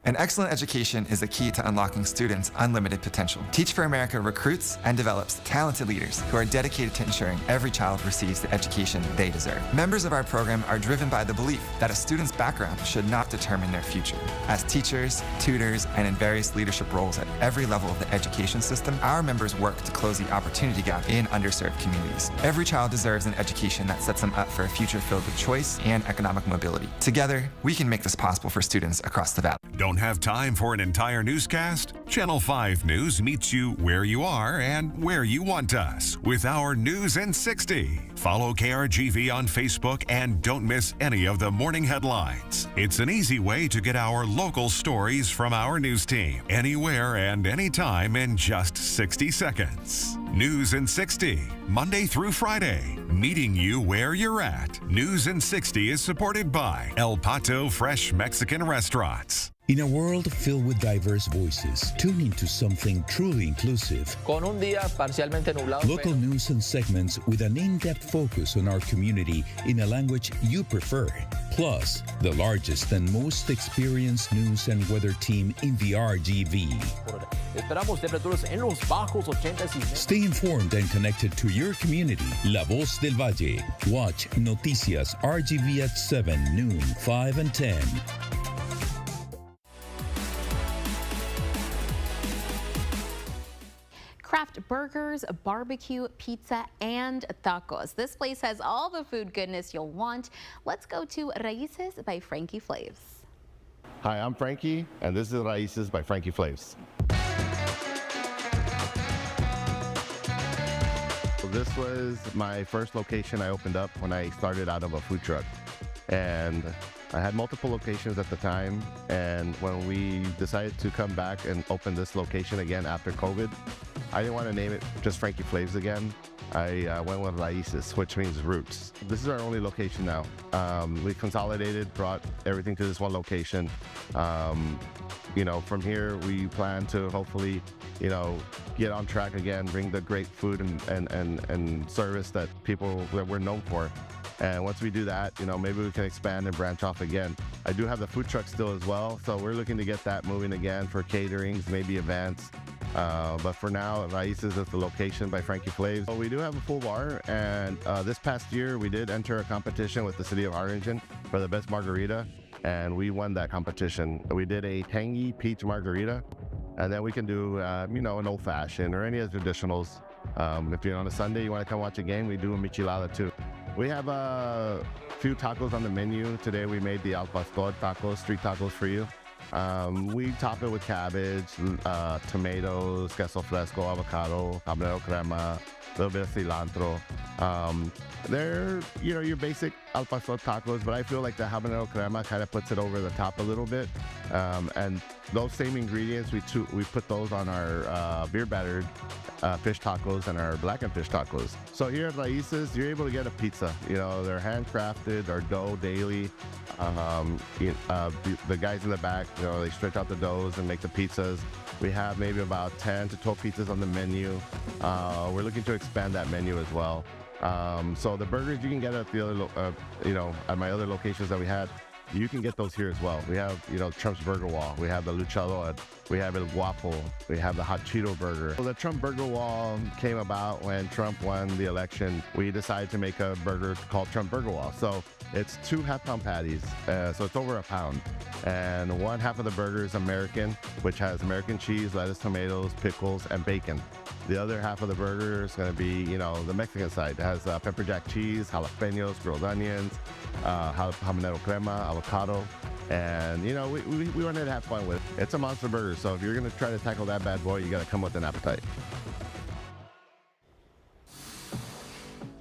An excellent education is the key to unlocking students' unlimited potential. Teach for America recruits and develops talented leaders who are dedicated to ensuring every child receives the education they deserve. Members of our program are driven by the belief that a student's background should not determine their future. As teachers, tutors, and in various leadership roles at every level of the education system, our members work to close the opportunity gap in underserved communities. Every child deserves an education that sets them up for a future filled with choice and economic mobility. Together, we can make this possible for students across the Valley. Don't have time for an entire newscast? Channel 5 News meets you where you are and where you want us with our News in 60. Follow KRGV on Facebook and don't miss any of the morning headlines. It's an easy way to get our local stories from our news team anywhere and anytime in just 60 seconds. News in 60, Monday through Friday, meeting you where you're at. News in 60 is supported by El Pato Fresh Mexican Restaurants. In a world filled with diverse voices, tune into something truly inclusive. Con un día parcialmente nublado. Local news and segments with an in-depth focus on our community in a language you prefer. Plus, the largest and most experienced news and weather team in the RGV. Esperamos temperaturas en los bajos 80s y... Stay informed and connected to your community. La Voz del Valle. Watch Noticias RGV at 7, noon, 5, and 10. Craft burgers, barbecue, pizza, and tacos. This place has all the food goodness you'll want. Let's go to Raíces by Frankie Flaves. Hi, I'm Frankie, and this is Raíces by Frankie Flaves. So this was my first location I opened up when I started out of a food truck. And I had multiple locations at the time, and when we decided to come back and open this location again after COVID, I didn't want to name it just Frankie Flaves again. I went with Raíces, which means roots. This is our only location now. We consolidated, brought everything to this one location. You know, from here we plan to hopefully, you know, get on track again, bring the great food and service that we're known for. And once we do that, you know, maybe we can expand and branch off again. I do have the food truck still as well, so we're looking to get that moving again for caterings, maybe events. But for now, Raíces is the location by Frankie Flaves. So we do have a full bar, and this past year we did enter a competition with the city of Harlingen for the best margarita, and we won that competition. We did a tangy peach margarita, and then we can do, you know, an old fashioned or any of the traditionals. If you're on a Sunday, you want to come watch a game, we do a michelada too. We have a few tacos on the menu. Today we made the Al Pastor tacos, street tacos for you. We top it with cabbage, tomatoes, queso fresco, avocado, habanero crema, a little bit of cilantro. They're, you know, your basic al pastor tacos, but I feel like the habanero crema kind of puts it over the top a little bit. And those same ingredients, we put those on our beer battered fish tacos and our blackened fish tacos. So here at Raíces, you're able to get a pizza. You know, they're handcrafted, our dough daily. The guys in the back, you know, they stretch out the doughs and make the pizzas. We have maybe about 10 to 12 pizzas on the menu. We're looking to expand that menu as well. So the burgers you can get at the other, you know, at my other locations that we had, you can get those here as well. We have, you know, Trump's Burger Wall. We have the Luchador. We have El Guapo. We have the Hot Cheeto Burger. So the Trump Burger Wall came about when Trump won the election. We decided to make a burger called Trump Burger Wall. So it's 2 half-pound patties, so it's over a pound. And one half of the burger is American, which has American cheese, lettuce, tomatoes, pickles, and bacon. The other half of the burger is going to be, you know, the Mexican side. It has pepper jack cheese, jalapenos, grilled onions, habanero crema, avocado. And, you know, we wanted to have fun with it. It's a monster burger, so if you're going to try to tackle that bad boy, you got to come with an appetite.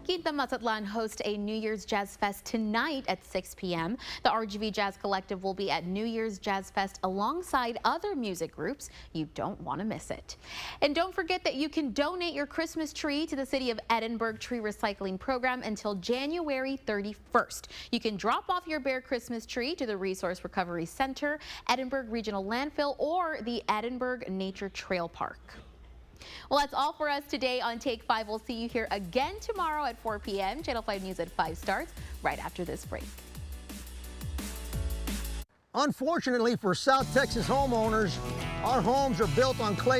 Quinta Mazatlan hosts a New Year's Jazz Fest tonight at 6 p.m. The RGV Jazz Collective will be at New Year's Jazz Fest alongside other music groups. You don't want to miss it. And don't forget that you can donate your Christmas tree to the City of Edinburgh Tree Recycling Program until January 31st. You can drop off your bare Christmas tree to the Resource Recovery Center, Edinburgh Regional Landfill, or the Edinburgh Nature Trail Park. Well, that's all for us today on Take 5. We'll see you here again tomorrow at 4 p.m. Channel 5 News at 5 starts right after this break. Unfortunately for South Texas homeowners, our homes are built on clay